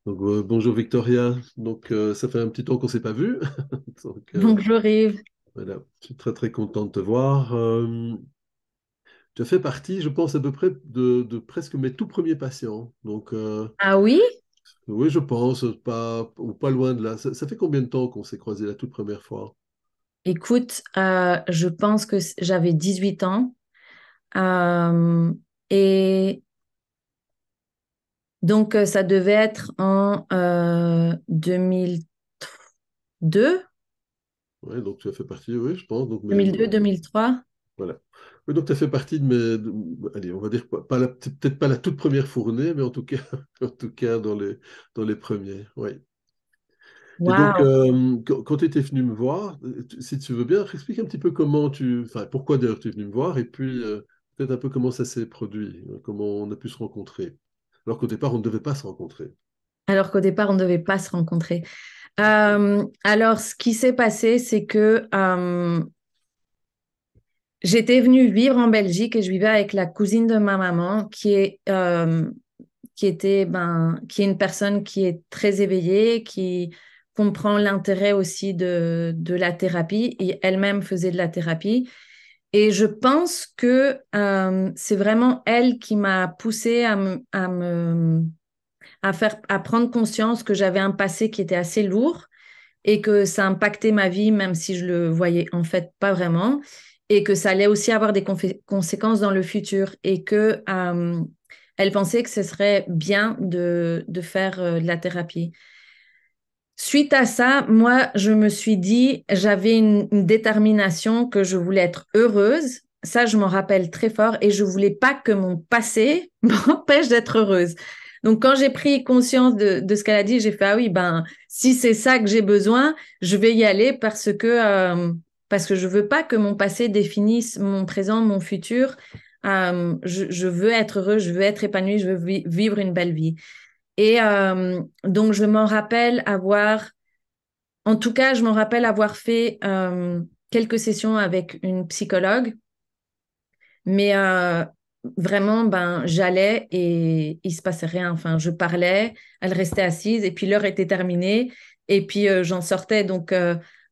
Donc, bonjour Victoria. Donc, ça fait un petit temps qu'on ne s'est pas vu. Donc, Bonjour Yves. voilà, je suis très très content de te voir. Tu as fait partie, je pense, à peu près de presque mes tout premiers patients. Donc, Ah oui? oui, je pense, pas, ou pas loin de là. Ça fait combien de temps qu'on s'est croisés la toute première fois? Écoute, je pense que j'avais 18 ans. euh, et donc, ça devait être en 2002, Oui, donc tu as fait partie, oui, je pense. Donc, 2002-2003. voilà. Oui, donc tu as fait partie de allez, on va dire, peut-être pas la toute première fournée, mais en tout cas, en tout cas dans les premiers. Oui. Et donc, Waouh! quand tu étais venu me voir, si tu veux bien, explique un petit peu enfin, pourquoi d'ailleurs tu es venu me voir, et puis peut-être un peu comment ça s'est produit, comment on a pu se rencontrer. Alors qu'au départ, on ne devait pas se rencontrer. Alors qu'au départ, on ne devait pas se rencontrer. Alors, ce qui s'est passé, c'est que j'étais venue vivre en Belgique et je vivais avec la cousine de ma maman qui est une personne qui est très éveillée, qui comprend l'intérêt aussi de la thérapie et elle-même faisait de la thérapie. Et je pense que c'est vraiment elle qui m'a poussée à prendre conscience que j'avais un passé qui était assez lourd et que ça impactait ma vie, même si je le voyais en fait pas vraiment, et que ça allait aussi avoir des conséquences dans le futur, et que elle pensait que ce serait bien de faire de la thérapie. Suite à ça, moi, je me suis dit, j'avais une détermination que je voulais être heureuse. Ça, je m'en rappelle très fort et je voulais pas que mon passé m'empêche d'être heureuse. Donc, quand j'ai pris conscience de ce qu'elle a dit, j'ai fait, ah oui, ben, si c'est ça que j'ai besoin, je vais y aller parce que je veux pas que mon passé définisse mon présent, mon futur. Je veux être heureuse, je veux être épanouie, je veux vivre une belle vie. Et donc, en tout cas, je m'en rappelle avoir fait quelques sessions avec une psychologue, mais vraiment, ben, j'allais et il se passait rien. Enfin, je parlais, elle restait assise et puis l'heure était terminée et puis j'en sortais. Donc,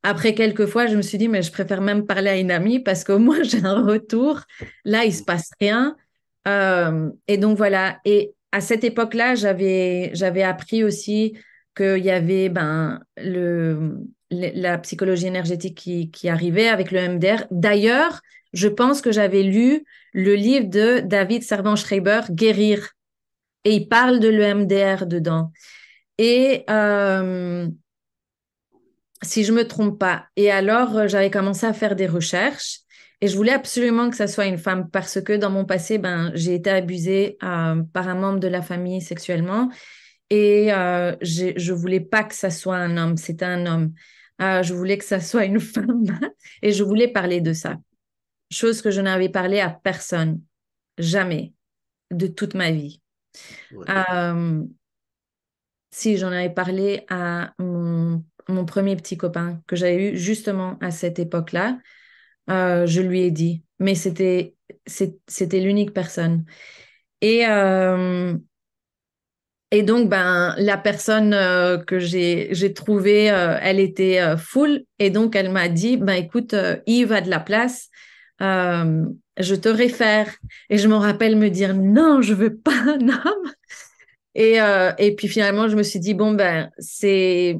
après quelques fois, je me suis dit, mais je préfère même parler à une amie parce qu'au moins j'ai un retour. Là, il se passe rien. Et donc voilà. Et à cette époque-là, j'avais appris aussi qu'il y avait ben, la psychologie énergétique qui arrivait avec le MDR. D'ailleurs, je pense que j'avais lu le livre de David Servan-Schreiber, Guérir, et il parle de l'EMDR dedans. Et si je me trompe pas. Et alors, j'avais commencé à faire des recherches et je voulais absolument que ça soit une femme parce que dans mon passé, ben, j'ai été abusée par un membre de la famille sexuellement et je voulais pas que ça soit un homme, c'était un homme. Je voulais que ça soit une femme et je voulais parler de ça. Chose que je n'avais parlé à personne, jamais, de toute ma vie. Ouais. Euh, si j'en avais parlé à mon premier petit copain que j'avais eu justement à cette époque-là, je lui ai dit, mais c'était l'unique personne. Et, euh, et donc, ben, la personne que j'ai trouvée, elle était full. Et donc, elle m'a dit, ben, écoute, Yves a de la place. Euh, je te réfère. Et je me rappelle me dire, non, je veux pas un homme. Et puis finalement, je me suis dit, bon, ben, c'est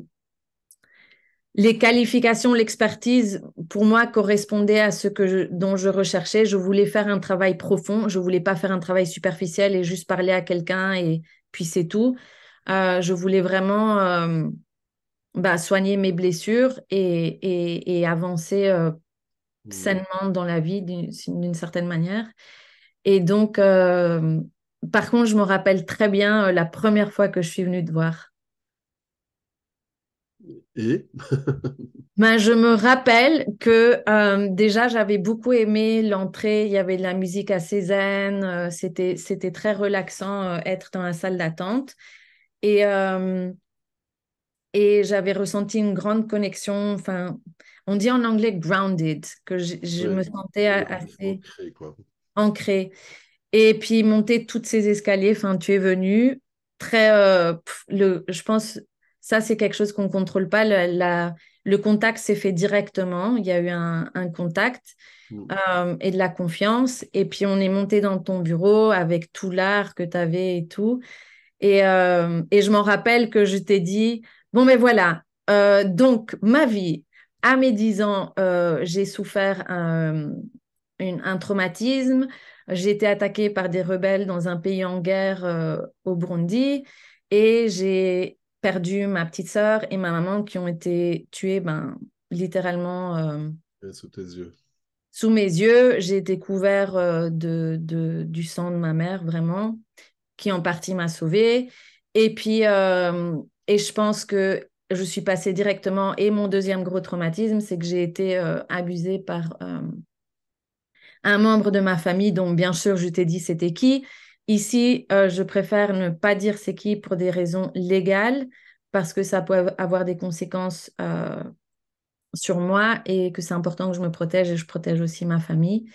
les qualifications, l'expertise, pour moi, correspondaient à dont je recherchais. Je voulais faire un travail profond. Je voulais pas faire un travail superficiel et juste parler à quelqu'un et puis c'est tout. Je voulais vraiment bah, soigner mes blessures et avancer Hmm. sainement dans la vie d'une certaine manière. Et donc, par contre, je me rappelle très bien la première fois que je suis venue te voir. Et Ben, je me rappelle que déjà j'avais beaucoup aimé l'entrée, il y avait de la musique assez zen, c'était très relaxant être dans la salle d'attente et et j'avais ressenti une grande connexion, enfin on dit en anglais grounded, que je ouais, me sentais assez ancré, quoi. ancrée. Et puis monter toutes ces escaliers, enfin tu es venu très, je pense, ça c'est quelque chose qu'on ne contrôle pas. Le contact s'est fait directement. Il y a eu un contact Mm. et de la confiance. Et puis on est monté dans ton bureau avec tout l'art que tu avais et tout. Et je m'en rappelle que je t'ai dit, bon, mais voilà, donc ma vie, à mes 10 ans, j'ai souffert un traumatisme. J'ai été attaquée par des rebelles dans un pays en guerre au Burundi et j'ai perdu ma petite sœur et ma maman qui ont été tuées ben, littéralement Et sous tes yeux. sous mes yeux. J'ai été couvert du sang de ma mère, vraiment qui en partie m'a sauvée. Et puis, et je pense que je suis passée directement. Et mon deuxième gros traumatisme, c'est que j'ai été abusée par un membre de ma famille, dont bien sûr je t'ai dit c'était qui. Ici, je préfère ne pas dire c'est qui pour des raisons légales, parce que ça peut avoir des conséquences sur moi et que c'est important que je me protège et je protège aussi ma famille.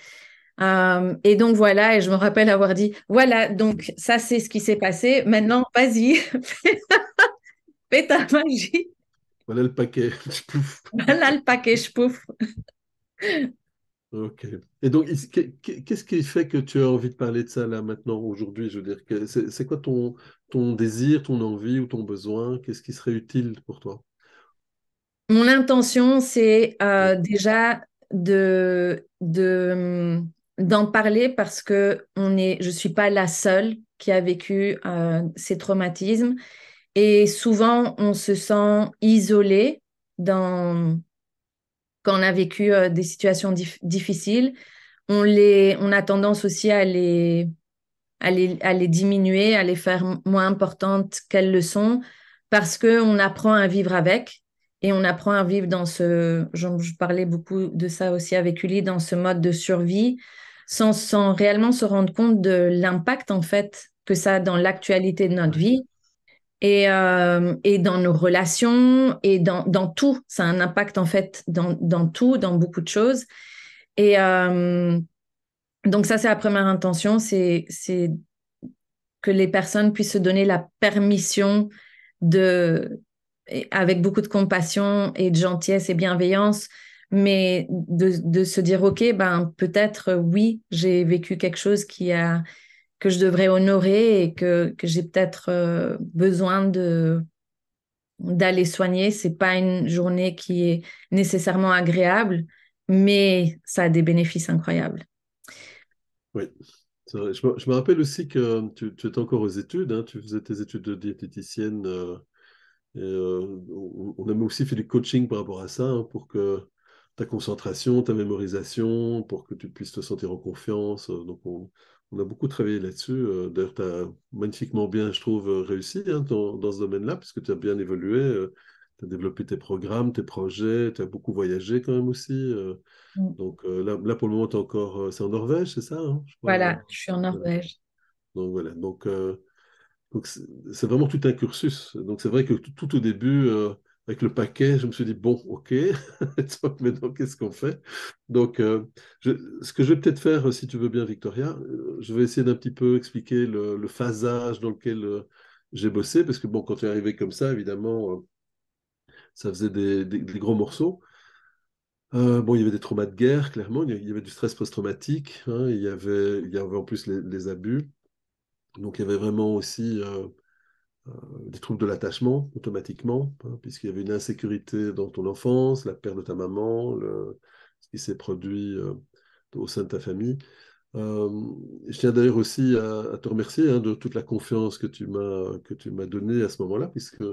Et donc voilà, et je me rappelle avoir dit, voilà, donc ça c'est ce qui s'est passé. Maintenant, vas-y, fais ta magie. Voilà le paquet. Pouf. Voilà le package, pouf. Ok. Et donc, qu'est-ce qui fait que tu as envie de parler de ça là maintenant, aujourd'hui? Je veux dire, c'est quoi ton désir, ton envie ou ton besoin? Qu'est-ce qui serait utile pour toi? Mon intention, c'est Oui. déjà d'en parler parce que je suis pas la seule qui a vécu ces traumatismes. Et souvent, on se sent isolé quand on a vécu des situations difficiles. On a tendance aussi à les diminuer, à les faire moins importantes qu'elles le sont, parce qu'on apprend à vivre avec et on apprend à vivre je parlais beaucoup de ça aussi avec Uli, dans ce mode de survie, sans réellement se rendre compte de l'impact en fait que ça a dans l'actualité de notre Ouais. vie et dans nos relations et dans tout. Ça a un impact en fait dans tout, dans beaucoup de choses. Et donc ça, c'est la première intention, c'est que les personnes puissent se donner la permission avec beaucoup de compassion et de gentillesse et bienveillance, mais de se dire, OK, ben peut-être oui, j'ai vécu quelque chose que je devrais honorer et que j'ai peut-être besoin d'aller soigner. C'est pas une journée qui est nécessairement agréable, mais ça a des bénéfices incroyables. Oui. C'est vrai. Je me rappelle aussi que tu étais encore aux études, hein, tu faisais tes études de diététicienne. Et, on a aussi fait du coaching par rapport à ça, hein, pour que ta concentration, ta mémorisation, pour que tu puisses te sentir en confiance. Donc, on a beaucoup travaillé là-dessus. D'ailleurs, tu as magnifiquement bien, je trouve, réussi, hein, dans ce domaine-là, puisque tu as bien évolué. Tu as développé tes programmes, tes projets, tu as beaucoup voyagé quand même aussi. Mm. Donc là, pour le moment, c'est en Norvège, c'est ça, hein, je crois. Voilà, je suis en Voilà. Norvège. Donc voilà. Donc, c'est vraiment tout un cursus. Donc, c'est vrai que tout au début, avec le paquet, je me suis dit, bon, OK, donc, maintenant, qu'est-ce qu'on fait? Donc, ce que je vais peut-être faire, si tu veux bien, Victoria, je vais essayer d'un petit peu expliquer le phasage dans lequel j'ai bossé, parce que, bon, quand tu es arrivé comme ça, évidemment, ça faisait des gros morceaux. Bon, il y avait des traumas de guerre, clairement, il y avait du stress post-traumatique, hein, il y avait en plus les abus. Donc, il y avait vraiment aussi des troubles de l'attachement automatiquement, hein, puisqu'il y avait une insécurité dans ton enfance, la perte de ta maman, ce qui s'est produit au sein de ta famille. Euh, je tiens d'ailleurs aussi à te remercier, hein, de toute la confiance que tu m'as donnée à ce moment-là, puisque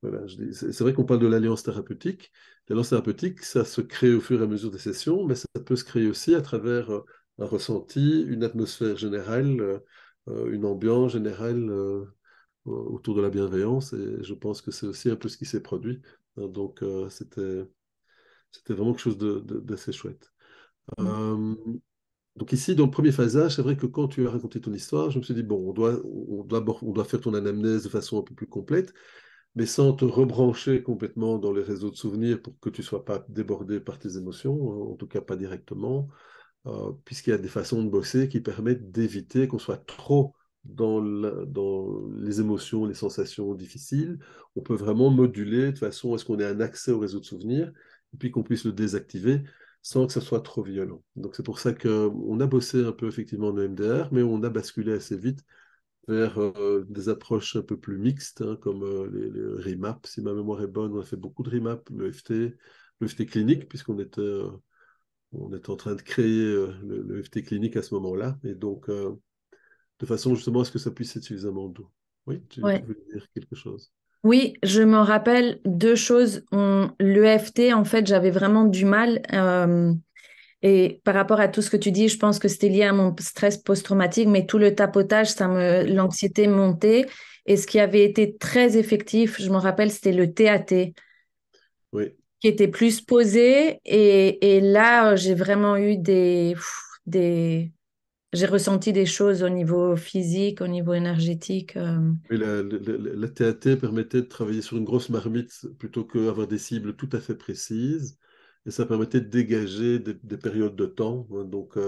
voilà, c'est vrai qu'on parle de l'alliance thérapeutique. L'alliance thérapeutique, ça se crée au fur et à mesure des sessions, mais ça peut se créer aussi à travers un ressenti, une atmosphère générale, une ambiance générale autour de la bienveillance, et je pense que c'est aussi un peu ce qui s'est produit. Donc, c'était vraiment quelque chose d'assez chouette. Euh, donc ici, dans le premier phasage, c'est vrai que quand tu as raconté ton histoire, je me suis dit, bon, on doit faire ton anamnèse de façon un peu plus complète, mais sans te rebrancher complètement dans les réseaux de souvenirs pour que tu ne sois pas débordé par tes émotions, hein, en tout cas pas directement, puisqu'il y a des façons de bosser qui permettent d'éviter qu'on soit trop dans les émotions, les sensations difficiles, on peut vraiment moduler de façon à ce qu'on ait un accès au réseau de souvenirs et puis qu'on puisse le désactiver sans que ça soit trop violent. Donc c'est pour ça qu'on a bossé un peu effectivement en EMDR, mais on a basculé assez vite vers des approches un peu plus mixtes, hein, comme les REMAP, si ma mémoire est bonne. On a fait beaucoup de REMAP, le FT clinique, on était en train de créer le FT clinique à ce moment-là. Et donc, de façon justement à ce que ça puisse être suffisamment doux. Oui, tu Ouais. veux dire quelque chose? Oui, je me rappelle deux choses. L'EFT, en fait, j'avais vraiment du mal. Et par rapport à tout ce que tu dis, je pense que c'était lié à mon stress post-traumatique, mais tout le tapotage, l'anxiété montait. Et ce qui avait été très effectif, je me rappelle, c'était le TAT, Oui. qui était plus posé. Et là, j'ai vraiment eu j'ai ressenti des choses au niveau physique, au niveau énergétique. Et la TAT permettait de travailler sur une grosse marmite plutôt qu'avoir des cibles tout à fait précises. Et ça permettait de dégager des périodes de temps, hein. Donc,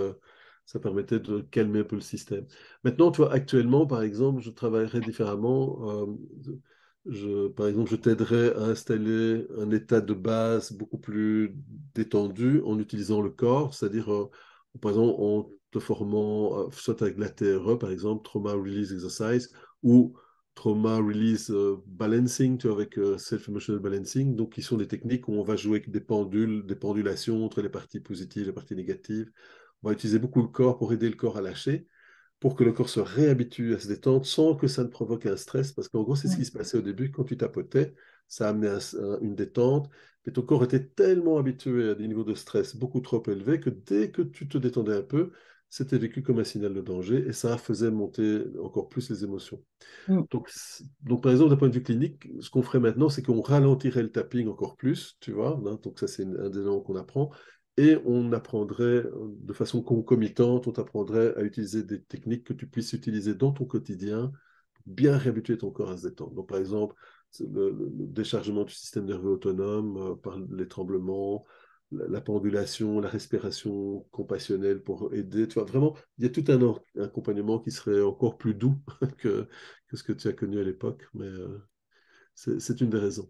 ça permettait de calmer un peu le système. Maintenant, tu vois, actuellement, par exemple, je travaillerais différemment. Par exemple, je t'aiderais à installer un état de base beaucoup plus détendu en utilisant le corps, c'est-à-dire, par exemple, en te formant, soit avec la TRE, par exemple, Trauma Release Exercise, ou Trauma Release Balancing, tu vois, avec Self-Emotional Balancing, donc qui sont des techniques où on va jouer avec des pendules, des pendulations entre les parties positives et les parties négatives. On va utiliser beaucoup le corps pour aider le corps à lâcher, pour que le corps se réhabitue à se détendre sans que ça ne provoque un stress, parce qu'en gros, c'est ce qui se passait au début quand tu tapotais, ça amenait une détente, mais ton corps était tellement habitué à des niveaux de stress beaucoup trop élevés que dès que tu te détendais un peu, c'était vécu comme un signal de danger et ça faisait monter encore plus les émotions. Mm. Donc, par exemple, d'un point de vue clinique, ce qu'on ferait maintenant, c'est qu'on ralentirait le tapping encore plus, tu vois, hein. Donc ça, c'est un des éléments qu'on apprend. Et on apprendrait de façon concomitante, on t'apprendrait à utiliser des techniques que tu puisses utiliser dans ton quotidien pour bien réhabituer ton corps à se détendre. Donc, par exemple, le déchargement du système nerveux autonome par les tremblements, la pendulation, la respiration compassionnelle pour aider. Tu vois, vraiment, il y a tout un accompagnement qui serait encore plus doux que ce que tu as connu à l'époque, mais c'est une des raisons.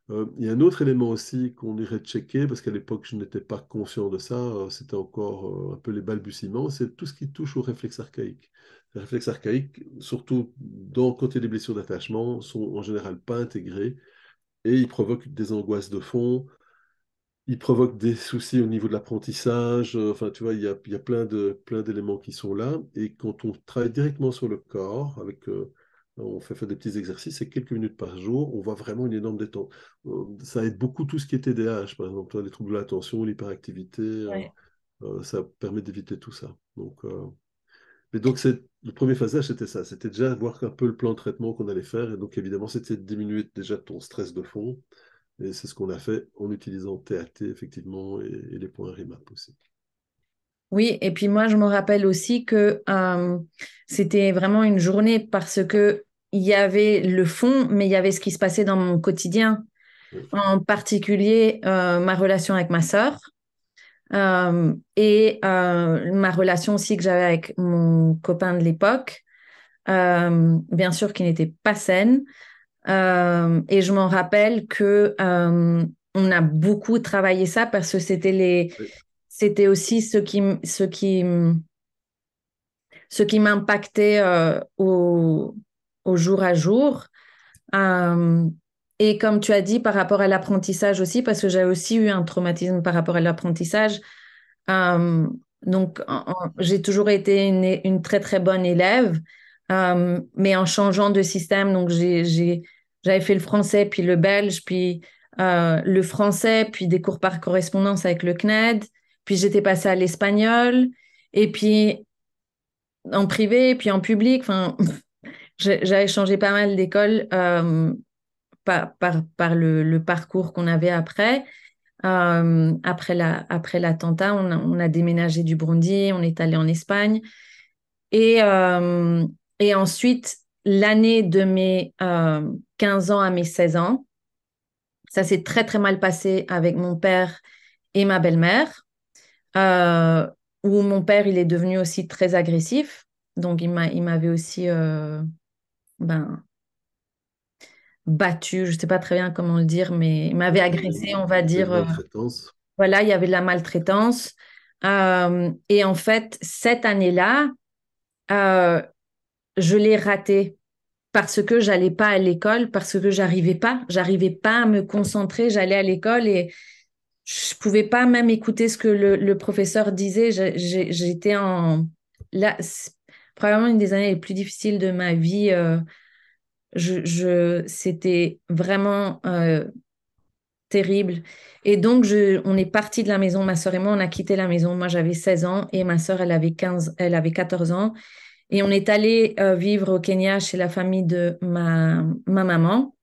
Il y a un autre élément aussi qu'on irait checker, parce qu'à l'époque, je n'étais pas conscient de ça, c'était encore un peu les balbutiements, c'est tout ce qui touche au réflexe archaïque. Les réflexes archaïques, surtout quand il y a des blessures d'attachement, sont en général pas intégrés et ils provoquent des angoisses de fond, ils provoquent des soucis au niveau de l'apprentissage. Enfin, tu vois, il y a plein d'éléments qui sont là. Et quand on travaille directement sur le corps, on fait faire des petits exercices, et quelques minutes par jour, on voit vraiment une énorme détente. Ça aide beaucoup tout ce qui est TDAH, par exemple, tu vois, les troubles de l'attention, l'hyperactivité, Ouais. ça permet d'éviter tout ça. Donc, le premier phasage, c'était ça. C'était déjà voir un peu le plan de traitement qu'on allait faire. Et donc, évidemment, c'était de diminuer déjà ton stress de fond. Et c'est ce qu'on a fait en utilisant TAT, effectivement, et les points REMAP aussi. Oui, et puis moi, je me rappelle aussi que c'était vraiment une journée parce que il y avait le fond, mais il y avait ce qui se passait dans mon quotidien, Oui, en particulier ma relation avec ma sœur et ma relation aussi que j'avais avec mon copain de l'époque, bien sûr qui n'était pas saine. Et je m'en rappelle que on a beaucoup travaillé ça parce que oui, c'était aussi ce qui m'impactait au jour à jour. Euh, et comme tu as dit, par rapport à l'apprentissage aussi, parce que j'ai aussi eu un traumatisme par rapport à l'apprentissage. Euh, donc, j'ai toujours été une très, très bonne élève, mais en changeant de système, donc j'avais fait le français, puis le belge, puis le français, puis des cours par correspondance avec le CNED, puis j'étais passée à l'espagnol, et puis en privé, puis en public. Enfin, j'avais changé pas mal d'écoles par le parcours qu'on avait après. Après l'attentat, on a déménagé du Burundi, on est allé en Espagne. Et, euh, et ensuite, l'année de mes 15 ans à mes 16 ans, ça s'est très, très mal passé avec mon père et ma belle-mère, euh, où mon père, il est devenu aussi très agressif. Donc, il m'avait aussi ben, battu, je ne sais pas très bien comment le dire, mais il m'avait agressé, on va C'est une dire. maltraitance. Voilà, il y avait de la maltraitance. Et en fait, cette année-là, euh, je l'ai ratée parce que j'allais pas à l'école, parce que j'arrivais pas à me concentrer. J'allais à l'école et je pouvais pas même écouter ce que le professeur disait. J'étais en là, c'est probablement une des années les plus difficiles de ma vie. C'était vraiment terrible. Et donc, on est parti de la maison, ma sœur et moi, on a quitté la maison. Moi, j'avais 16 ans et ma sœur, elle avait 14 ans. Et on est allé vivre au Kenya chez la famille de ma maman.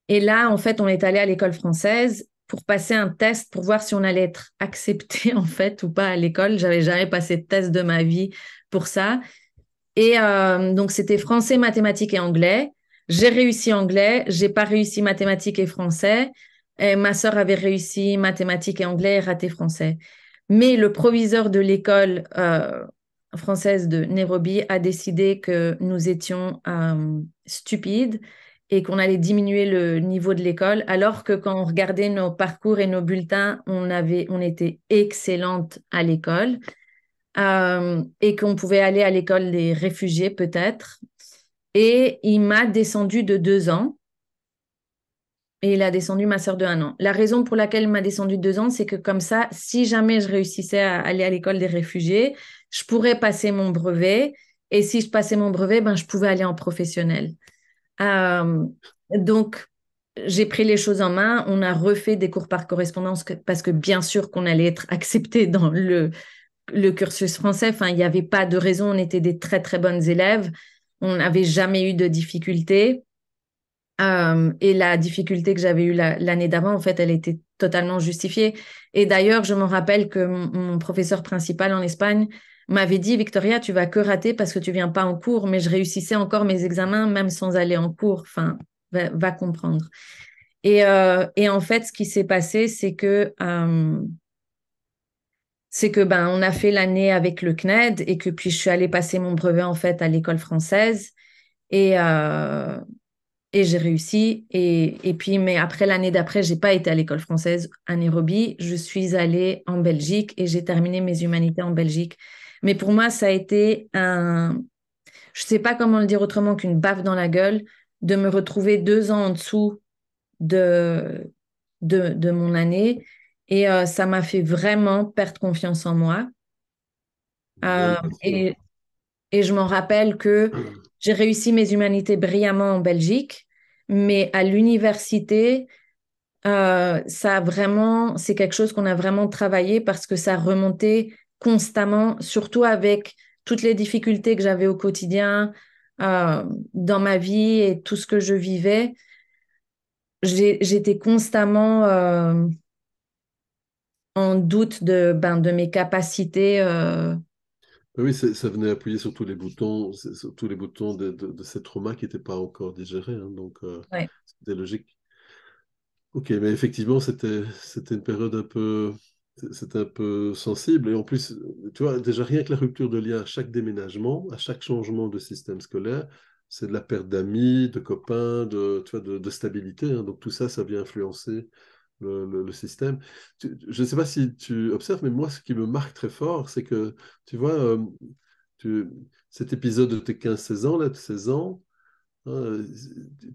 Et là, en fait, on est allé à l'école française pour passer un test pour voir si on allait être accepté, en fait, ou pas à l'école. J'avais jamais passé de test de ma vie pour ça. Et donc, c'était français, mathématiques et anglais. J'ai réussi anglais, j'ai pas réussi mathématiques et français. Et ma sœur avait réussi mathématiques et anglais et raté français. Mais le proviseur de l'école française de Nairobi a décidé que nous étions stupides et qu'on allait diminuer le niveau de l'école, alors que quand on regardait nos parcours et nos bulletins, on était excellentes à l'école et qu'on pouvait aller à l'école des réfugiés peut-être. Et il m'a descendu de 2 ans et il a descendu ma sœur de 1 an. La raison pour laquelle il m'a descendu de 2 ans, c'est que comme ça, si jamais je réussissais à aller à l'école des réfugiés, je pourrais passer mon brevet. Et si je passais mon brevet, ben, je pouvais aller en professionnel. Euh, donc, j'ai pris les choses en main. On a refait des cours par correspondance parce que bien sûr qu'on allait être accepté dans le cursus français. Enfin, il n'y avait pas de raison. On était des très, très bonnes élèves. On n'avait jamais eu de difficultés. Et la difficulté que j'avais eue l'année d'avant, en fait, elle était totalement justifiée. Et d'ailleurs, je me rappelle que mon professeur principal en Espagne m'avait dit, Victoria, tu vas que rater parce que tu viens pas en cours, mais je réussissais encore mes examens même sans aller en cours. Enfin, va comprendre. Et en fait, ce qui s'est passé, c'est que ben on a fait l'année avec le CNED et que puis je suis allée passer mon brevet en fait à l'école française et et j'ai réussi et puis mais après l'année d'après j'ai pas été à l'école française à Nairobi, je suis allée en Belgique et j'ai terminé mes humanités en Belgique. Mais pour moi ça a été je sais pas comment le dire autrement qu'une baffe dans la gueule de me retrouver 2 ans en dessous de de mon année et ça m'a fait vraiment perdre confiance en moi. Euh, Oui, bien sûr. et, et je m'en rappelle que j'ai réussi mes humanités brillamment en Belgique, mais à l'université, c'est quelque chose qu'on a vraiment travaillé parce que ça remontait constamment, surtout avec toutes les difficultés que j'avais au quotidien, dans ma vie et tout ce que je vivais. J'étais constamment, en doute de mes capacités. Oui, ça venait appuyer sur tous les boutons, sur tous les boutons de ces traumas qui n'étaient pas encore digérés, hein, donc Ouais. c'était logique. Ok, mais effectivement, c'était une période c'était un peu sensible. Et en plus, tu vois, déjà rien que la rupture de lien à chaque déménagement, à chaque changement de système scolaire, c'est de la perte d'amis, de copains, tu vois, de stabilité, hein. Donc tout ça, ça vient influencer le système. Je ne sais pas si tu observes, mais moi, ce qui me marque très fort, c'est que, tu vois, tu- cet épisode de tes 15-16 ans, là, de 16 ans, hein,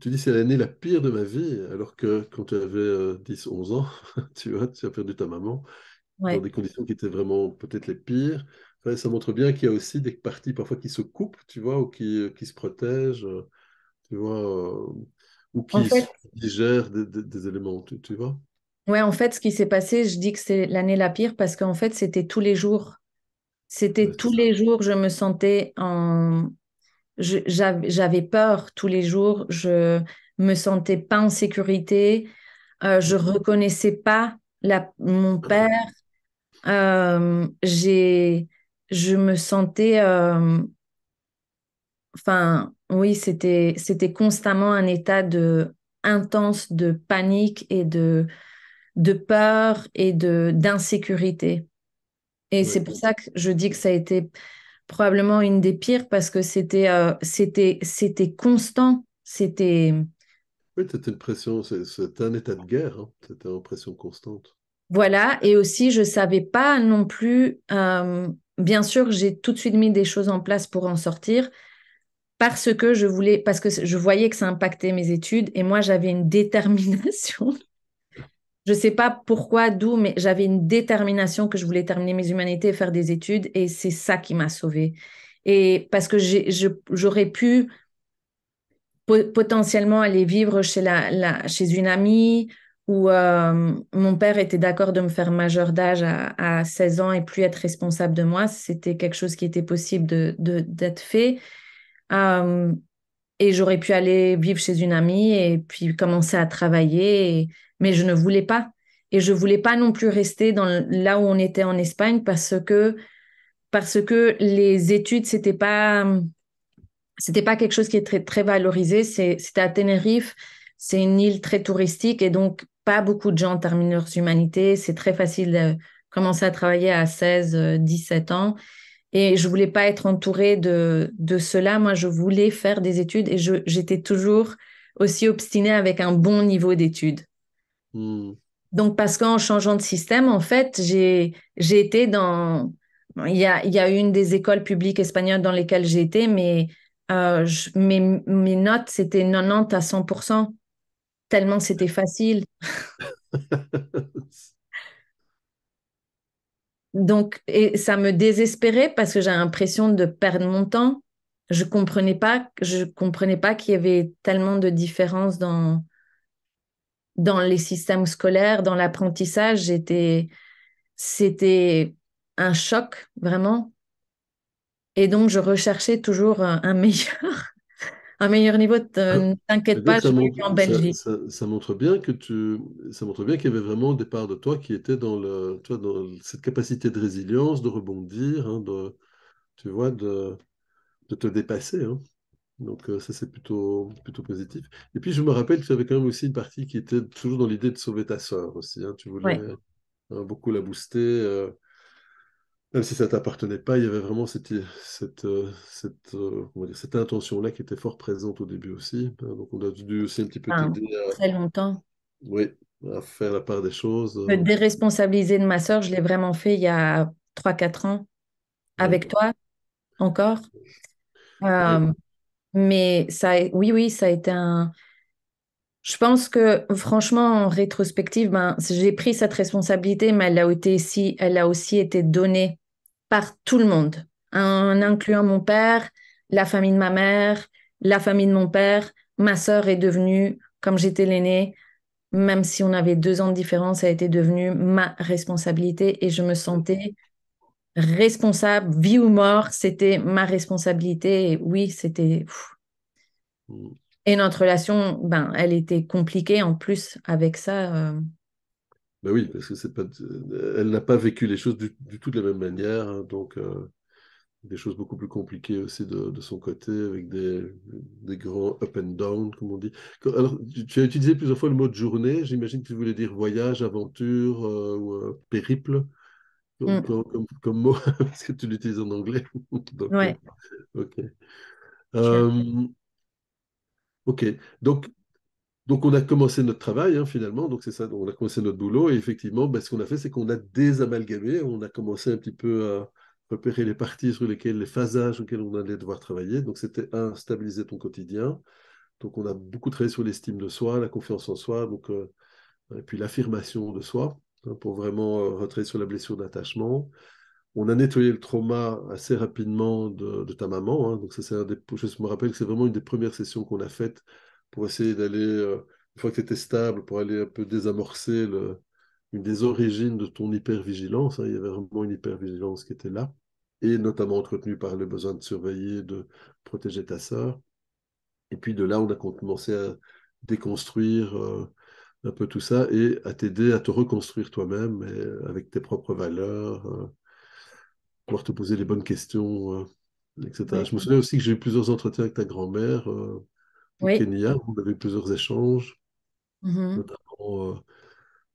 tu dis c'est l'année la pire de ma vie, alors que quand tu avais 10-11 ans, tu vois, tu as perdu ta maman dans Ouais. des conditions qui étaient vraiment peut-être les pires. Enfin, ça montre bien qu'il y a aussi des parties parfois qui se coupent, tu vois, ou qui se protègent, tu vois, ou En qui fait, digèrent des éléments, tu vois. ouais, en fait, ce qui s'est passé, je dis que c'est l'année la pire parce qu'en fait, c'était tous les jours. C'était Ouais, c'est tous ça. les jours, je me sentais j'avais peur tous les jours, je me sentais pas en sécurité, je reconnaissais pas mon père, je me sentais, enfin, oui, c'était constamment un état intense de panique et de peur et d'insécurité. Et c'est Ouais. pour ça que je dis que ça a été probablement une des pires parce que c'était constant. C'était, Oui, c'était une pression, c'était un état de guerre, hein. C'était en pression constante. voilà. Et aussi, je savais pas non plus, bien sûr, j'ai tout de suite mis des choses en place pour en sortir parce que je voulais, parce que je voyais que ça impactait mes études et moi, j'avais une détermination. Je sais pas pourquoi, d'où, mais j'avais une détermination que je voulais terminer mes humanités et faire des études et c'est ça qui m'a sauvée. Et parce que j'aurais pu potentiellement aller vivre chez une amie où mon père était d'accord de me faire majeur d'âge à 16 ans et plus être responsable de moi. C'était quelque chose qui était possible d'être fait. Euh, et j'aurais pu aller vivre chez une amie et puis commencer à travailler, mais je ne voulais pas. Et je voulais pas non plus rester là où on était en Espagne parce que les études, c'était pas quelque chose qui est très, très valorisé. C'était à Tenerife, c'est une île très touristique et donc pas beaucoup de gens terminent leurs humanités. C'est très facile de commencer à travailler à 16, 17 ans. Et je voulais pas être entourée de cela. Moi, je voulais faire des études et j'étais toujours aussi obstinée avec un bon niveau d'études. Hmm. Donc, parce qu'en changeant de système, en fait, j'ai été dans... bon, il y a une des écoles publiques espagnoles dans lesquelles j'ai été, mais mes notes, c'était 90 à 100%, tellement c'était facile. Donc, et ça me désespérait parce que j'ai l'impression de perdre mon temps. Je comprenais pas qu'il y avait tellement de différences dans les systèmes scolaires, dans l'apprentissage. C'était un choc, vraiment. Et donc, je recherchais toujours un meilleur, un meilleur niveau. Ne Et t'inquiète donc, pas, je l'ai eu en Belgique. ça montre bien ça montre bien qu'il y avait vraiment des parts de toi qui étaient tu vois, dans cette capacité de résilience, de rebondir, hein, tu vois, de te dépasser, hein. Donc, ça, c'est plutôt positif. Et puis, je me rappelle que tu avais quand même aussi une partie qui était toujours dans l'idée de sauver ta sœur aussi, hein. Tu voulais Ouais. beaucoup la booster. Même si ça t'appartenait pas, il y avait vraiment comment dire, cette intention-là qui était fort présente au début aussi, hein. Donc, on a dû aussi un petit peu Enfin, t'aider très longtemps. oui, à faire la part des choses. Me déresponsabiliser de ma sœur, je l'ai vraiment fait il y a 3 4 ans avec D'accord. toi encore. Oui, Euh, mais oui, oui, ça a été un. Je pense que franchement, en rétrospective, ben, j'ai pris cette responsabilité, mais elle a aussi été donnée par tout le monde, en incluant mon père, la famille de ma mère, la famille de mon père. Ma sœur est devenue, comme j'étais l'aînée, même si on avait 2 ans de différence, elle était devenue ma responsabilité et je me sentais responsable, vie ou mort, c'était ma responsabilité. Et oui, c'était. mm. Et notre relation, ben, elle était compliquée en plus avec ça. Ben oui, parce que c'est pas, elle n'a pas vécu les choses du tout de la même manière, hein. Donc, des choses beaucoup plus compliquées aussi de son côté, avec des grands up and down, comme on dit. Alors, tu as utilisé plusieurs fois le mot de journée. J'imagine que tu voulais dire voyage, aventure ou périple Mm, comme mot, parce que tu l'utilises en anglais. Donc, ouais. ok. Tu as- Euh, ok. Donc, on a commencé notre travail, hein, finalement. Donc, c'est ça. On a commencé notre boulot. Et effectivement, ben, ce qu'on a fait, c'est qu'on a désamalgamé. On a commencé un petit peu à repérer les parties sur lesquelles, les phasages sur lesquels on allait devoir travailler. Donc, c'était un, stabiliser ton quotidien. Donc, on a beaucoup travaillé sur l'estime de soi, la confiance en soi, donc, et puis l'affirmation de soi, hein, pour vraiment retravailler sur la blessure d'attachement. On a nettoyé le trauma assez rapidement de ta maman, hein. Donc, ça, je me rappelle que c'est vraiment une des premières sessions qu'on a faites pour essayer d'aller, une fois que tu étais stable, pour aller un peu désamorcer une des origines de ton hypervigilance, hein. Il y avait vraiment une hypervigilance qui était là, et notamment entretenue par le besoin de surveiller, de protéger ta sœur. Et puis de là, on a commencé à déconstruire un peu tout ça et à t'aider à te reconstruire toi-même avec tes propres valeurs, pouvoir te poser les bonnes questions, etc. ouais. Je me souviens aussi que j'ai eu plusieurs entretiens avec ta grand-mère au Oui. Kenya. On avait eu plusieurs échanges, Mhm. notamment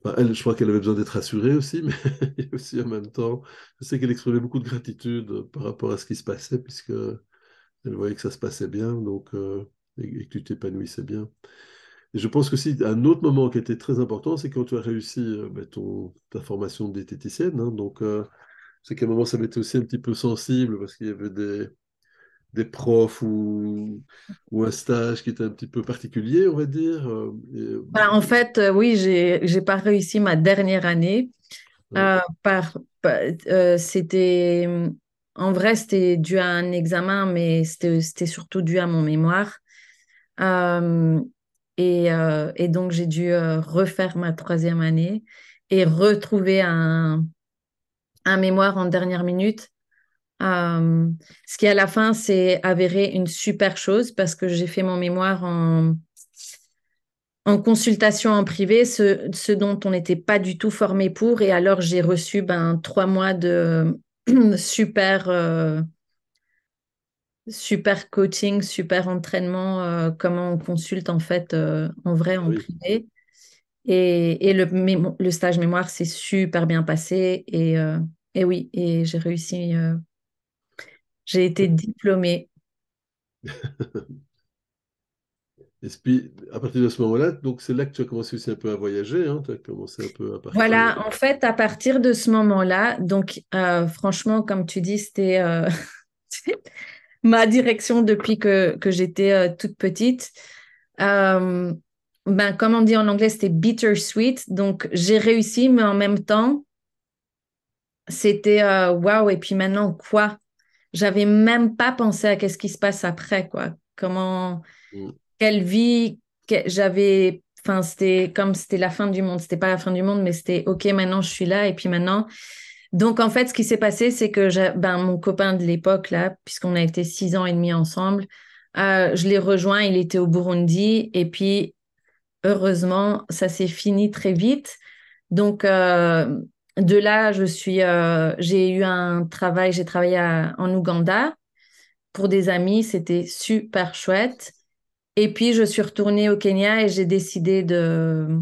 Enfin, elle, je crois qu'elle avait besoin d'être rassurée aussi, mais et aussi en même temps, je sais qu'elle exprimait beaucoup de gratitude par rapport à ce qui se passait, puisque elle voyait que ça se passait bien, donc, et que tu t'épanouissais bien. Et je pense que si un autre moment qui était très important, c'est quand tu as réussi ben, ta formation de diététicienne, hein. Donc, c'est qu'à un moment, ça m'était aussi un petit peu sensible parce qu'il y avait des profs ou un stage qui était un petit peu particulier, on va dire. En fait, oui, j'ai pas réussi ma dernière année. Ouais, C'était, en vrai, c'était dû à un examen, mais c'était surtout dû à mon mémoire. Euh, et donc, j'ai dû refaire ma troisième année et retrouver un mémoire en dernière minute. Euh, Ce qui, à la fin, s'est avéré une super chose parce que j'ai fait mon mémoire en consultation en privé, ce dont on n'était pas du tout formé pour. Et alors, j'ai reçu 3 mois de super, super coaching, super entraînement, comment on consulte en fait en vrai, ah en oui. privé. Et le stage mémoire s'est super bien passé. Et oui, et j'ai réussi, j'ai été diplômée. Et puis, à partir de ce moment-là, donc c'est là que tu as commencé aussi un peu à voyager, hein, tu as commencé un peu à partir. Voilà, en fait, à partir de ce moment-là, donc franchement, comme tu dis, c'était ma direction depuis que j'étais toute petite. Euh, Comme on dit en anglais, c'était bittersweet. Donc, j'ai réussi, mais en même temps, c'était waouh. Et puis maintenant, quoi? J'avais même pas pensé à qu'est-ce qui se passe après, quoi. Mm, Quelle vie j'avais. Enfin, c'était comme c'était la fin du monde. C'était pas la fin du monde, mais c'était OK, maintenant je suis là. Et puis maintenant. Donc, en fait, ce qui s'est passé, c'est que mon copain de l'époque, là, puisqu'on a été 6 ans et demi ensemble, je l'ai rejoint. Il était au Burundi. Et puis, heureusement, ça s'est fini très vite. Donc, de là, j'ai eu un travail. J'ai travaillé en Ouganda pour des amis. C'était super chouette. Et puis, je suis retournée au Kenya et j'ai décidé de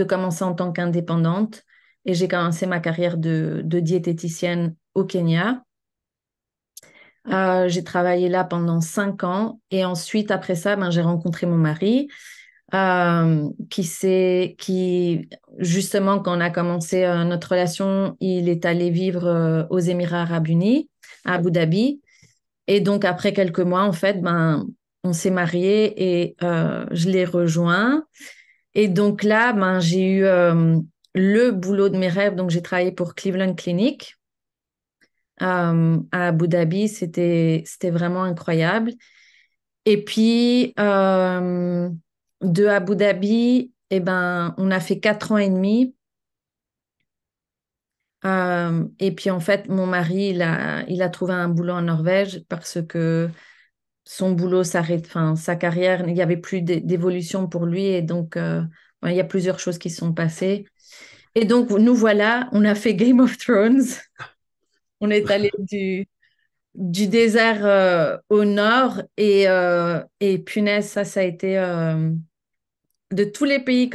commencer en tant qu'indépendante. Et j'ai commencé ma carrière de diététicienne au Kenya. J'ai travaillé là pendant 5 ans. Et ensuite, après ça, j'ai rencontré mon mari, justement, quand on a commencé notre relation, il est allé vivre aux Émirats Arabes Unis, à Abu Dhabi. Et donc, après quelques mois, en fait, on s'est mariés et je l'ai rejoint. Et donc là, j'ai eu le boulot de mes rêves. Donc, j'ai travaillé pour Cleveland Clinic à Abu Dhabi. C'était vraiment incroyable. Et puis, de Abu Dhabi, on a fait 4 ans et demi. Et puis, en fait, mon mari, il a trouvé un boulot en Norvège parce que son boulot s'arrête, enfin, sa carrière, il n'y avait plus d'évolution pour lui. Et donc, il y a plusieurs choses qui se sont passées. Et donc, nous voilà, on a fait Game of Thrones. On est allé du désert au nord. Et punaise, ça a été, de tous les pays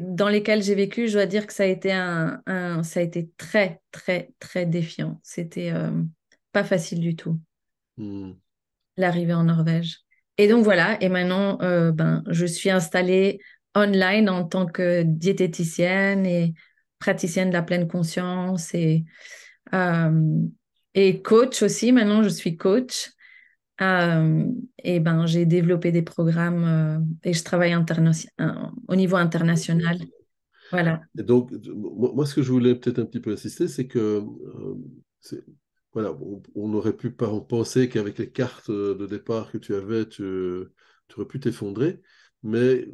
dans lesquels j'ai vécu, je dois dire que ça a été ça a été très, très, très défiant. C'était pas facile du tout, mm. l'arrivée en Norvège. Et donc voilà, et maintenant, je suis installée online en tant que diététicienne et praticienne de la pleine conscience euh, et coach aussi. Maintenant, je suis coach. Euh, j'ai développé des programmes et je travaille au niveau international. Voilà. Et donc, moi, ce que je voulais peut-être un petit peu insister, c'est que c'est- voilà, on aurait pu penser qu'avec les cartes de départ que tu avais, tu aurais pu t'effondrer, mais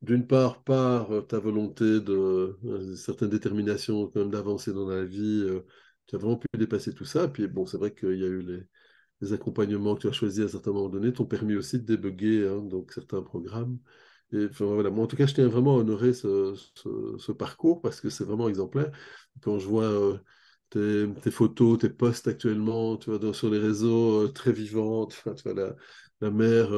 d'une part, par ta volonté une certaine détermination quand même d'avancer dans la vie, tu as vraiment pu dépasser tout ça. Puis bon, c'est vrai qu'il y a eu les accompagnements que tu as choisis à certains moments donnés, t'ont permis aussi de débugger hein, donc certains programmes. Et, enfin, voilà. Moi, en tout cas, je tiens vraiment à honorer ce parcours parce que c'est vraiment exemplaire. Quand je vois tes photos, tes posts actuellement, tu vois, sur les réseaux très vivantes, enfin, tu vois, la mère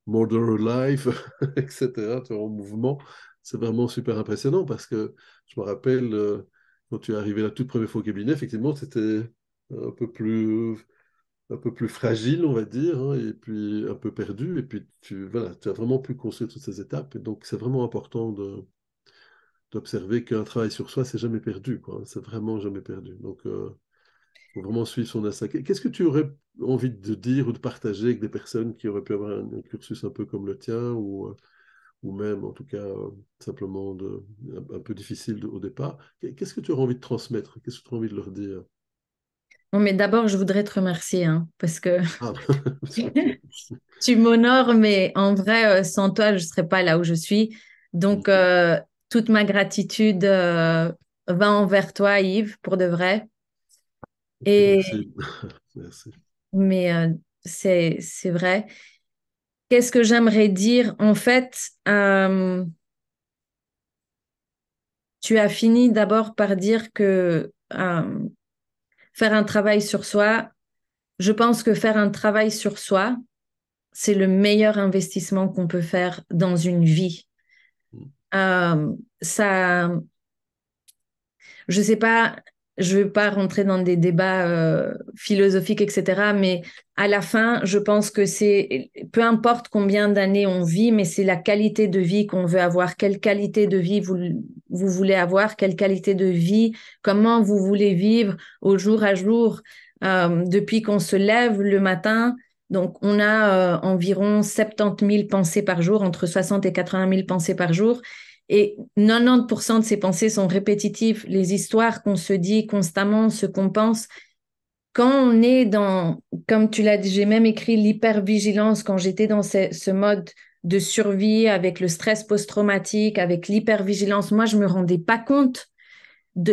Mother Life, etc., tu vois, en mouvement. c'est vraiment super impressionnant parce que je me rappelle, quand tu es arrivé la toute première fois au cabinet, effectivement, c'était un peu plus, un peu plus fragile, on va dire, hein, et puis un peu perdu. Et puis, voilà, tu as vraiment pu construire toutes ces étapes. Et donc, c'est vraiment important d'observer qu'un travail sur soi, c'est jamais perdu, quoi. C'est vraiment jamais perdu. Donc, faut vraiment suivre son instinct. Qu'est-ce que tu aurais envie de dire ou de partager avec des personnes qui auraient pu avoir un cursus un peu comme le tien ou même en tout cas simplement un peu difficile au départ? Qu'est-ce que tu aurais envie de transmettre? Qu'est-ce que tu aurais envie de leur dire? Bon, mais d'abord, je voudrais te remercier hein, parce que Ah, ok. tu m'honores, mais en vrai, sans toi, je ne serais pas là où je suis. Donc, Mhm. toute ma gratitude va envers toi, Yves, pour de vrai. Ok, Et, merci. Merci. mais c'est vrai. Qu'est-ce que j'aimerais dire? En fait, tu as fini d'abord par dire que faire un travail sur soi, je pense que faire un travail sur soi, c'est le meilleur investissement qu'on peut faire dans une vie. Ça, je sais pas, je vais pas rentrer dans des débats philosophiques, etc. Mais à la fin, je pense que c'est, peu importe combien d'années on vit, mais c'est la qualité de vie qu'on veut avoir. Quelle qualité de vie vous voulez avoir? Quelle qualité de vie? Comment vous voulez vivre au jour à jour? Depuis qu'on se lève le matin. Donc, on a environ 70 000 pensées par jour, entre 60 et 80 000 pensées par jour. Et 90% de ces pensées sont répétitives. Les histoires qu'on se dit constamment, ce qu'on pense. Quand on est dans, comme tu l'as dit, j'ai même écrit l'hypervigilance quand j'étais dans ce mode de survie avec le stress post-traumatique, avec l'hypervigilance. Moi, je me rendais pas compte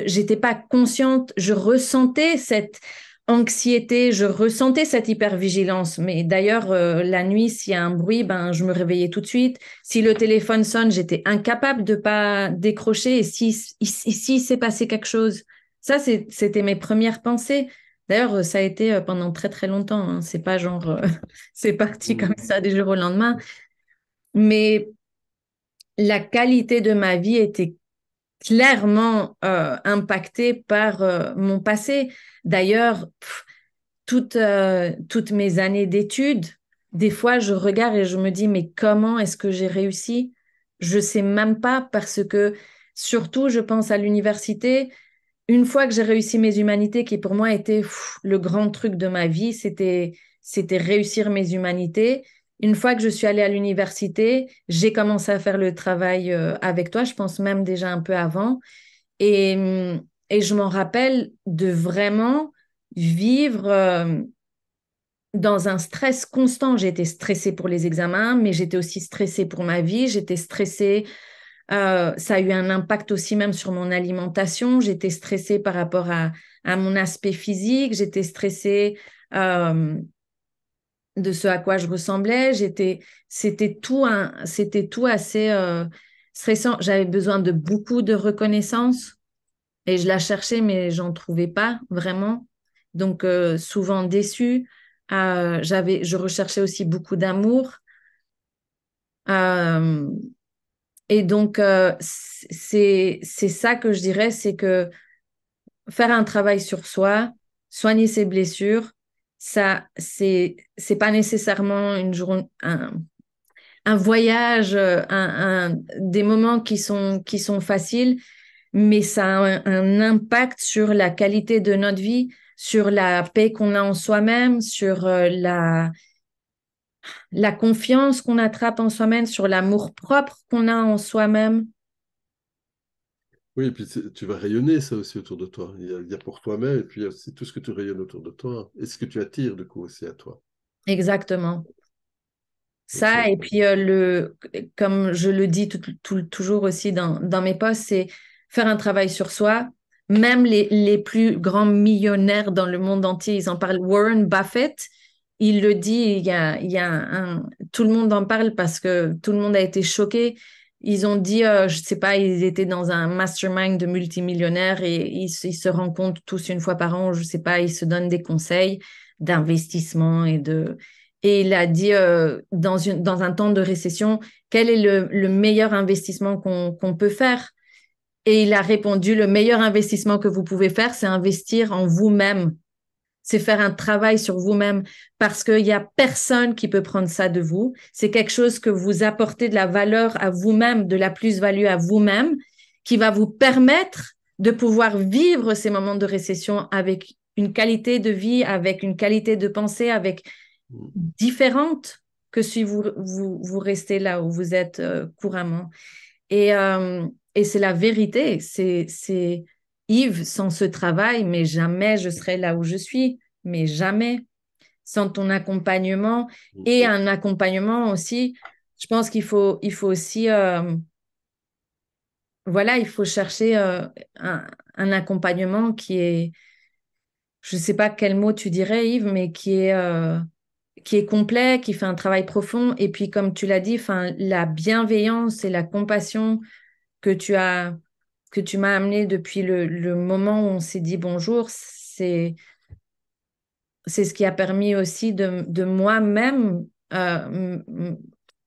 j'étais pas consciente, je ressentais cette anxiété, je ressentais cette hypervigilance. Mais d'ailleurs, la nuit, s'il y a un bruit, ben, je me réveillais tout de suite. Si le téléphone sonne, j'étais incapable de pas décrocher. Et si s'est passé quelque chose, ça, c'était mes premières pensées. D'ailleurs, ça a été pendant très très longtemps. Hein. C'est pas genre, c'est parti comme Mhm. ça du jour au lendemain. Mais la qualité de ma vie était clairement impactée par mon passé. D'ailleurs, toutes mes années d'études, des fois, je regarde et je me dis, mais comment est-ce que j'ai réussi? Je sais même pas parce que, surtout, je pense à l'université. Une fois que j'ai réussi mes humanités, qui pour moi était le grand truc de ma vie, c'était réussir mes humanités. Une fois que je suis allée à l'université, j'ai commencé à faire le travail avec toi, je pense même déjà un peu avant. Et je m'en rappelle de vraiment vivre dans un stress constant. J'étais stressée pour les examens, mais j'étais aussi stressée pour ma vie. J'étais stressée. Ça a eu un impact aussi même sur mon alimentation. J'étais stressée par rapport à mon aspect physique. J'étais stressée euh, de ce à quoi je ressemblais. C'était tout assez stressant. J'avais besoin de beaucoup de reconnaissance. Et je la cherchais, mais j'en trouvais pas vraiment. Donc, souvent déçue. Je recherchais aussi beaucoup d'amour. Euh, et donc, c'est ça que je dirais, c'est que faire un travail sur soi, soigner ses blessures, ça, c'est pas nécessairement une journée, un voyage, des moments qui sont faciles, mais ça a un impact sur la qualité de notre vie, sur la paix qu'on a en soi-même, sur la confiance qu'on attrape en soi-même, sur l'amour propre qu'on a en soi-même. Oui, et puis tu vas rayonner ça aussi autour de toi. Il y a pour toi-même, et puis il y a aussi tout ce que tu rayonnes autour de toi, et ce que tu attires du coup aussi à toi. Exactement. Donc Ça, et puis comme je le dis toujours aussi dans mes posts, c'est faire un travail sur soi. Même les plus grands millionnaires dans le monde entier, ils en parlent. Warren Buffett, il le dit, il y a tout le monde en parle parce que tout le monde a été choqué. Ils ont dit, je sais pas, ils étaient dans un mastermind de multimillionnaires et ils se rencontrent tous une fois par an, je sais pas, ils se donnent des conseils d'investissement et de Et il a dit, dans un temps de récession, quel est le meilleur investissement qu'on peut faire? Et il a répondu, le meilleur investissement que vous pouvez faire, c'est investir en vous-même. C'est faire un travail sur vous-même parce qu'il n'y a personne qui peut prendre ça de vous. C'est quelque chose que vous apportez de la valeur à vous-même, de la plus-value à vous-même, qui va vous permettre de pouvoir vivre ces moments de récession avec une qualité de vie, avec une qualité de pensée, avec Mm. différente que si vous restez là où vous êtes couramment. Et c'est la vérité. C'est Yves, sans ce travail, mais jamais je serais là où je suis. Mais jamais. Sans ton accompagnement et un accompagnement aussi, je pense qu'il faut aussi, voilà, il faut chercher un accompagnement qui est, je ne sais pas quel mot tu dirais, Yves, mais qui est complet, qui fait un travail profond. Et puis, comme tu l'as dit, enfin, la bienveillance et la compassion que tu m'as amené depuis le moment où on s'est dit bonjour, c'est ce qui a permis aussi de moi-même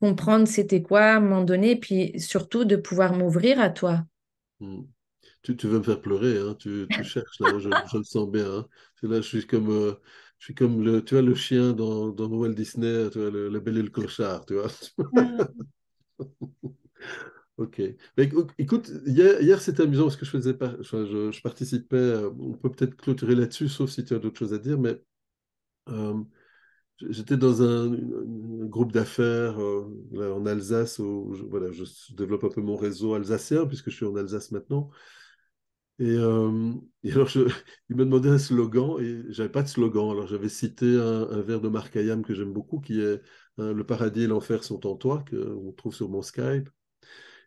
comprendre c'était quoi, m'en donner, puis surtout de pouvoir m'ouvrir à toi. Mm. Tu veux me faire pleurer, hein, tu cherches là, je le sens bien, hein. Là, je suis comme tu vois, le chien dans Walt Disney, tu vois, le bel et le clochard, tu vois. Ok. Mais écoute, hier c'était amusant parce que je participais, on peut peut-être clôturer là-dessus, sauf si tu as d'autres choses à dire, mais euh, j'étais dans un groupe d'affaires là, en Alsace où voilà, je développe un peu mon réseau alsacien puisque je suis en Alsace maintenant. Et, euh, et alors, il m'a demandé un slogan et j'avais pas de slogan. Alors, j'avais cité un vers de Marc Hayam que j'aime beaucoup qui est Le paradis et l'enfer sont en toi, qu'on trouve sur mon Skype.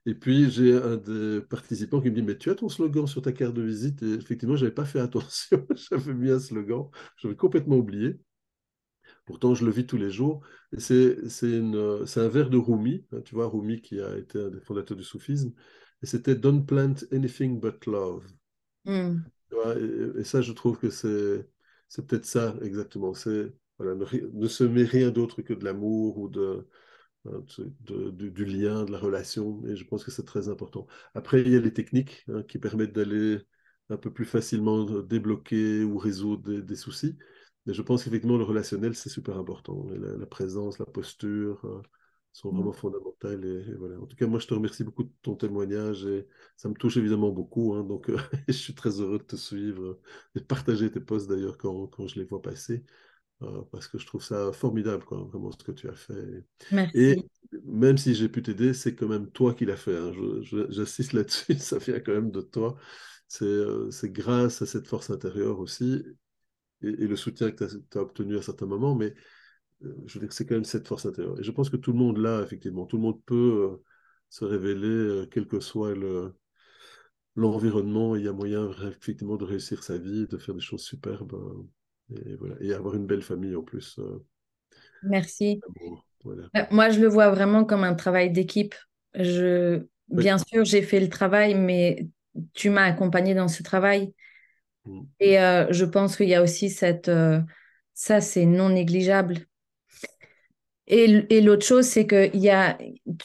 Et puis, j'ai un des participants qui me dit, mais tu as ton slogan sur ta carte de visite? Et effectivement, je n'avais pas fait attention. J'avais mis un slogan. J'avais complètement oublié. Pourtant, je le vis tous les jours. Et c'est un vers de Rumi. Hein, tu vois, Rumi qui a été un des fondateurs du soufisme. Et c'était Don't plant anything but love. Hmm. Tu vois, et ça, je trouve que c'est peut-être ça exactement. C'est voilà, ne semer rien d'autre que de l'amour ou hein, du lien, de la relation. Et je pense que c'est très important. Après, il y a les techniques hein, qui permettent d'aller un peu plus facilement débloquer ou résoudre des soucis. Mais je pense qu'effectivement, le relationnel, c'est super important. Et la présence, la posture sont vraiment fondamentales. Et voilà. En tout cas, moi, je te remercie beaucoup de ton témoignage et ça me touche évidemment beaucoup. Hein, donc, je suis très heureux de te suivre et de partager tes posts d'ailleurs quand je les vois passer parce que je trouve ça formidable, quoi, vraiment ce que tu as fait. Et Merci. même si j'ai pu t'aider, c'est quand même toi qui l'as fait. Hein. J'insiste là-dessus, ça vient quand même de toi. C'est grâce à cette force intérieure aussi et le soutien que tu as obtenu à certains moments, mais je veux dire que c'est quand même cette force intérieure. Et je pense que tout le monde l'a, effectivement. Tout le monde peut se révéler, quel que soit l'environnement. Il y a moyen, effectivement, de réussir sa vie, de faire des choses superbes. Et, voilà. Et avoir une belle famille en plus. Merci. Bon, voilà. Moi, je le vois vraiment comme un travail d'équipe. Oui. Bien sûr, j'ai fait le travail, mais tu m'as accompagné dans ce travail. Mm. Et je pense qu'il y a aussi ça, c'est non négligeable. Et l'autre chose, c'est que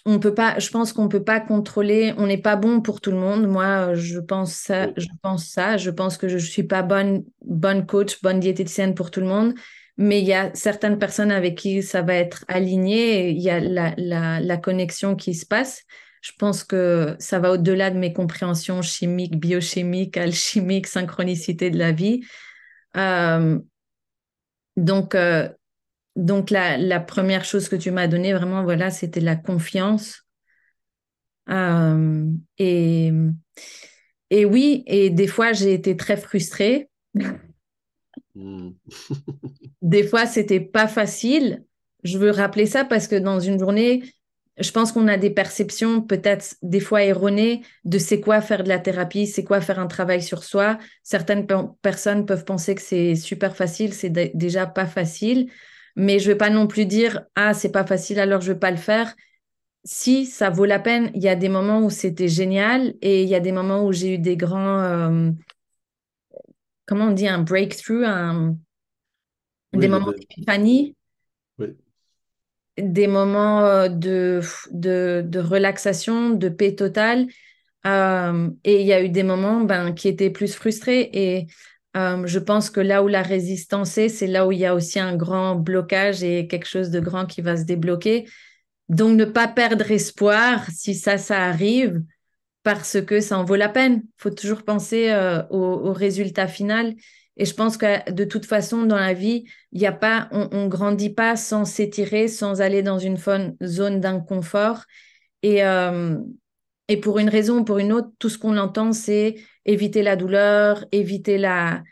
on peut pas, je pense qu'on peut pas contrôler, on n'est pas bon pour tout le monde. Moi, Oui. je pense que je suis pas bonne coach, bonne diététicienne pour tout le monde, mais il y a certaines personnes avec qui ça va être aligné, et il y a la connexion qui se passe. Je pense que ça va au-delà de mes compréhensions chimiques, biochimiques, alchimiques, synchronicité de la vie. Euh, donc, euh, donc, la première chose que tu m'as donnée, vraiment, voilà, c'était la confiance. Euh, et, et oui, et des fois, j'ai été très frustrée. Mm. Des fois, c'était pas facile. Je veux rappeler ça parce que dans une journée, je pense qu'on a des perceptions peut-être des fois erronées de c'est quoi faire de la thérapie, c'est quoi faire un travail sur soi. Certaines personnes peuvent penser que c'est super facile, c'est déjà pas facile. Mais je vais pas non plus dire, ah, c'est pas facile, alors je vais pas le faire. Si, ça vaut la peine. Il y a des moments où c'était génial et il y a des moments où j'ai eu des grands, comment on dit, un breakthrough, des Oui, moments d'épiphanie. oui. des moments de relaxation, de paix totale. Et il y a eu des moments qui étaient plus frustrés. Et je pense que là où la résistance est, c'est là où il y a aussi un grand blocage et quelque chose de grand qui va se débloquer. Donc, ne pas perdre espoir si ça arrive, parce que ça en vaut la peine. Il faut toujours penser au résultat final. Et je pense que de toute façon, dans la vie, il y a pas, on grandit pas sans s'étirer, sans aller dans une zone d'inconfort. Et, euh, et pour une raison ou pour une autre, tout ce qu'on entend, c'est éviter la douleur, éviter la,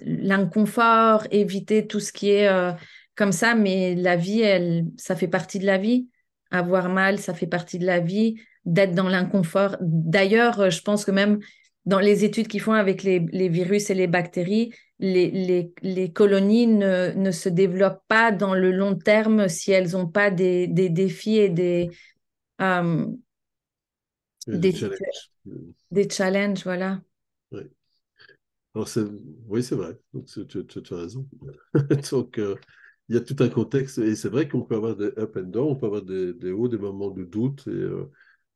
l'inconfort, éviter tout ce qui est comme ça. Mais la vie, ça fait partie de la vie. Avoir mal, ça fait partie de la vie. D'être dans l'inconfort. D'ailleurs, je pense que même dans les études qu'ils font avec les virus et les bactéries, les colonies ne se développent pas dans le long terme si elles n'ont pas des défis et euh, Le des, challenge. des challenges, voilà. Ouais. Alors oui, c'est vrai. Donc, tu as raison. Donc, il y a tout un contexte. Et c'est vrai qu'on peut avoir des up and down, on peut avoir des hauts, des moments de doute.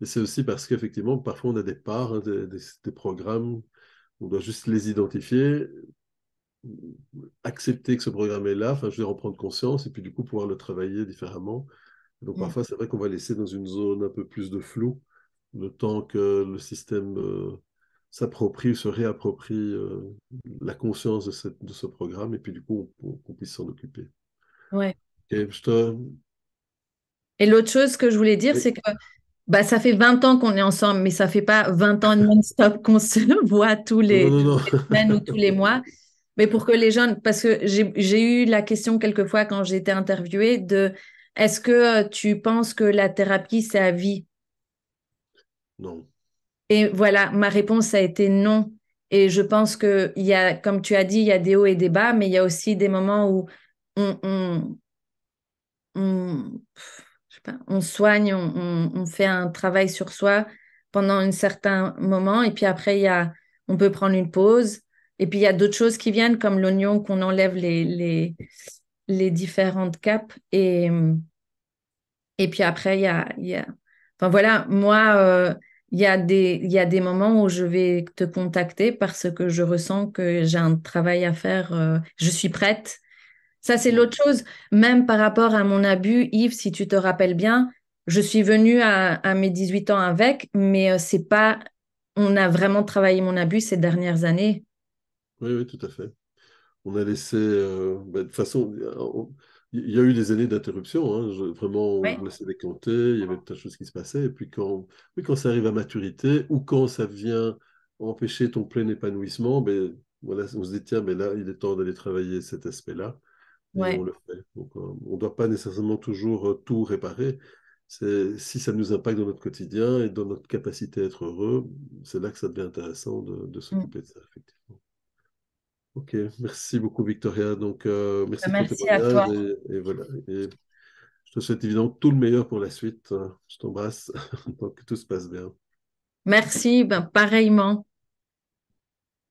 Et c'est aussi parce qu'effectivement, parfois, on a des parts, hein, des programmes. On doit juste les identifier, accepter que ce programme est là, enfin, je veux dire, en prendre conscience et puis du coup, pouvoir le travailler différemment. Donc, Mm. parfois, c'est vrai qu'on va laisser dans une zone un peu plus de flou, le temps que le système s'approprie, se réapproprie la conscience de ce programme, et puis du coup, qu'on puisse s'en occuper. Ouais. Et je te... Et l'autre chose que je voulais dire, Oui. c'est que ça fait 20 ans qu'on est ensemble, mais ça fait pas 20 ans non-stop qu'on se voit Non, non, toutes non. les semaines ou tous les mois. Mais pour que les jeunes, parce que j'ai eu la question quelquefois quand j'ai été interviewée de est-ce que tu penses que la thérapie, c'est à vie? Non. Et voilà, ma réponse a été non. Et je pense que il y a, comme tu as dit, il y a des hauts et des bas, mais il y a aussi des moments où on, on, je sais pas, on soigne, on fait un travail sur soi pendant un certain moment, et puis après, on peut prendre une pause, et puis il y a d'autres choses qui viennent, comme l'oignon, qu'on enlève les différentes capes, et puis après, enfin voilà, moi, il y a des moments où je vais te contacter parce que je ressens que j'ai un travail à faire, je suis prête. Ça, c'est Mm. l'autre chose. Même par rapport à mon abus, Yves, si tu te rappelles bien, je suis venue à mes 18 ans avec, mais c'est pas. On a vraiment travaillé mon abus ces dernières années. Oui, oui, tout à fait. On a laissé, de toute façon, il y a eu des années d'interruption, hein. Vraiment, Oui. on laissait décanter, il y avait plein de choses qui se passaient. Et puis oui, quand ça arrive à maturité ou quand ça vient empêcher ton plein épanouissement, ben, voilà, on se dit, tiens, mais là, il est temps d'aller travailler cet aspect-là. Et Ouais. on le fait. Donc, on ne doit pas nécessairement toujours tout réparer. Si ça nous impacte dans notre quotidien et dans notre capacité à être heureux, c'est là que ça devient intéressant de Mm. s'occuper de ça, effectivement. Ok, merci beaucoup Victoria. Donc, merci de ton Merci à témoignage toi. et voilà. Et je te souhaite évidemment tout le meilleur pour la suite. Je t'embrasse. Donc, que tout se passe bien. Merci, ben, pareillement.